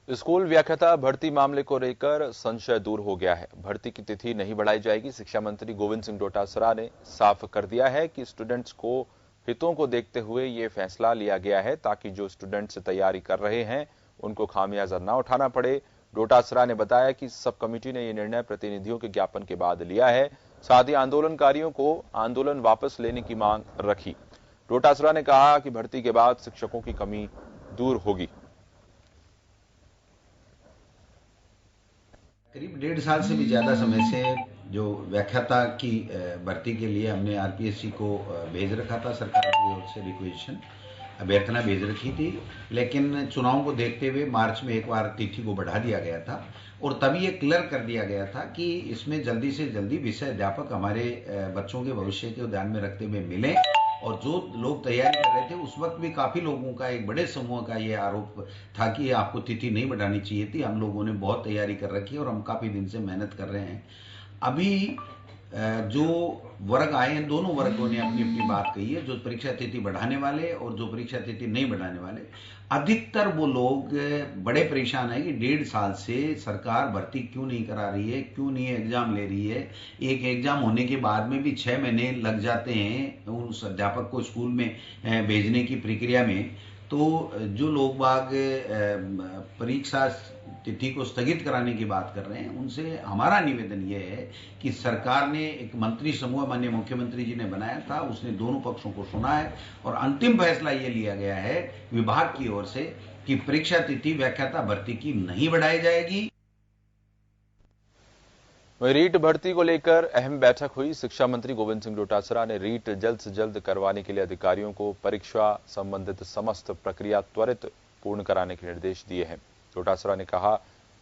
School व्याख्याता भर्ती मामले को लेकर संशय दूर हो गया है। भर्ती की तिथि नहीं बढ़ाई जाएगी। शिक्षा मंत्री गोविंद सिंह डोटासरा ने साफ कर दिया है कि स्टूडेंट्स को हितों को देखते हुए ये फैसला लिया गया है ताकि जो स्टूडेंट्स तैयारी कर रहे हैं उनको खामियाजा न उठाना पड़े। डोटासरा ने बताया कि सब कमेटी ने यह निर्णय प्रतिनिधियों के ज्ञापन के बाद लिया है। साथ ही आंदोलनकारियों को आंदोलन वापस लेने की मांग रखी। डोटासरा ने कहा कि भर्ती के बाद शिक्षकों की कमी दूर होगी। करीब 1.5 साल से भी ज़्यादा समय से जो व्याख्याता की भर्ती के लिए हमने आरपीएससी को भेज रखा था, सरकार की ओर से रिक्वेशन अभ्यर्थना भेज रखी थी, लेकिन चुनाव को देखते हुए मार्च में एक बार तिथि को बढ़ा दिया गया था और तभी ये क्लियर कर दिया गया था कि इसमें जल्दी से जल्दी विषय अध्यापक हमारे बच्चों के भविष्य को ध्यान में रखते हुए मिले। और जो लोग तैयारी कर रहे थे उस वक्त भी काफी लोगों का, एक बड़े समूह का ये आरोप था कि आपको तिथि नहीं बढ़ानी चाहिए थी। हम लोगों ने बहुत तैयारी कर रखी है और हम काफी दिन से मेहनत कर रहे हैं। अभी जो वर्ग आए हैं, दोनों वर्गों ने अपनी अपनी बात कही है, जो परीक्षा तिथि बढ़ाने वाले और जो परीक्षा तिथि नहीं बढ़ाने वाले। अधिकतर वो लोग बड़े परेशान है कि 1.5 साल से सरकार भर्ती क्यों नहीं करा रही है, क्यों नहीं एग्जाम ले रही है। एक एग्जाम होने के बाद में भी 6 महीने लग जाते हैं उस अध्यापक को स्कूल में भेजने की प्रक्रिया में। तो जो लोग बाग परीक्षा तिथि को स्थगित कराने की बात कर रहे हैं, उनसे हमारा निवेदन यह है कि सरकार ने एक मंत्री समूह माननीय मुख्यमंत्री जी ने बनाया था, उसने दोनों पक्षों को सुना है और अंतिम फैसला यह लिया गया है विभाग की ओर से कि परीक्षा तिथि व्याख्याता भर्ती की नहीं बढ़ाई जाएगी। रीट भर्ती को लेकर अहम बैठक हुई। शिक्षा मंत्री गोविंद सिंह डोटासरा ने रीट जल्द से जल्द करवाने के लिए अधिकारियों को परीक्षा संबंधित समस्त प्रक्रिया त्वरित पूर्ण कराने के निर्देश दिए हैं। डोटासरा ने कहा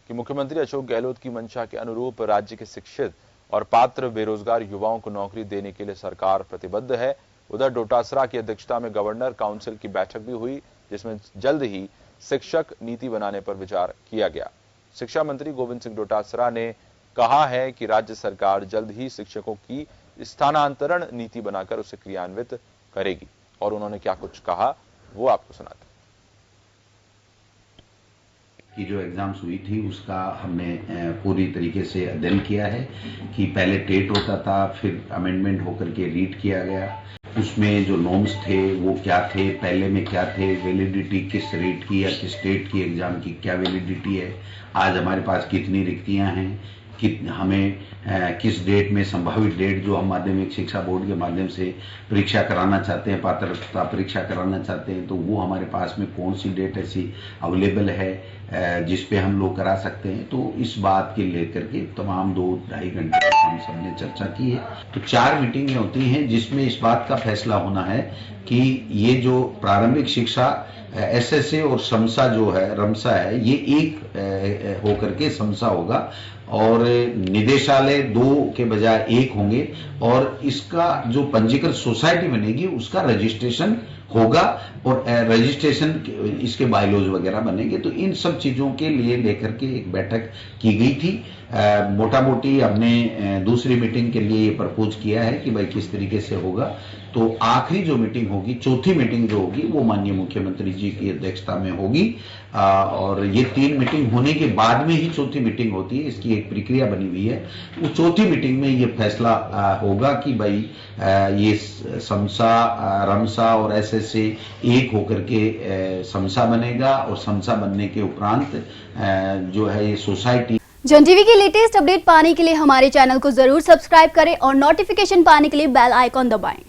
कि मुख्यमंत्री अशोक गहलोत की मंशा के अनुरूप राज्य के शिक्षित और पात्र बेरोजगार युवाओं को नौकरी देने के लिए सरकार प्रतिबद्ध है। उधर डोटासरा की अध्यक्षता में गवर्नर काउंसिल की बैठक भी हुई, जिसमें जल्द ही शिक्षक नीति बनाने पर विचार किया गया। शिक्षा मंत्री गोविंद सिंह डोटासरा ने कहा है कि राज्य सरकार जल्द ही शिक्षकों की स्थानांतरण नीति बनाकर उसे क्रियान्वित करेगी। और उन्होंने क्या कुछ कहा वो आपको सुनाते हैं। की जो एग्जाम्स हुई थी उसका हमने पूरी तरीके से अध्ययन किया है कि पहले टेट होता था, फिर अमेंडमेंट होकर के रीट किया गया। उसमें जो नॉर्म्स थे वो क्या थे, पहले में क्या थे, वैलिडिटी किस रेट की या किस स्टेट की एग्जाम की क्या वैलिडिटी है, आज हमारे पास कितनी रिक्तियां हैं, कि हमें किस डेट में संभावित डेट जो हम माध्यमिक शिक्षा बोर्ड के माध्यम से परीक्षा कराना चाहते हैं, पात्रता परीक्षा कराना चाहते हैं, तो वो हमारे पास में कौन सी डेट ऐसी अवेलेबल है जिस पे हम लोग करा सकते हैं। तो इस बात के लेकर के तमाम 2-2.5 घंटे हम सबने चर्चा की है। तो 4 मीटिंगें होती हैं जिसमें इस बात का फैसला होना है कि ये जो प्रारंभिक शिक्षा एसएसए और समसा जो है, रमसा है, ये एक होकर के समसा होगा और निदेशालय 2 के बजाय 1 होंगे और इसका जो पंजीकृत सोसाइटी बनेगी उसका रजिस्ट्रेशन होगा और रजिस्ट्रेशन इसके बायलॉज वगैरह बनेंगे। तो इन सब चीजों के लिए लेकर के एक बैठक की गई थी। मोटा मोटी हमने दूसरी मीटिंग के लिए ये प्रपोज किया है कि भाई किस तरीके से होगा। तो आखिरी जो मीटिंग होगी, चौथी मीटिंग जो होगी, वो माननीय मुख्यमंत्री जी की अध्यक्षता में होगी और ये 3 मीटिंग होने के बाद में ही चौथी मीटिंग होती है, इसकी एक प्रक्रिया बनी हुई है। वो चौथी मीटिंग में ये फैसला होगा कि भाई ये समसा, रमसा और एसएसए एक होकर के समसा बनेगा और समसा बनने के उपरांत जो है ये सोसाइटी। जन टीवी की लेटेस्ट अपडेट पाने के लिए हमारे चैनल को जरूर सब्सक्राइब करें और नोटिफिकेशन पाने के लिए बेल आइकॉन दबाएं।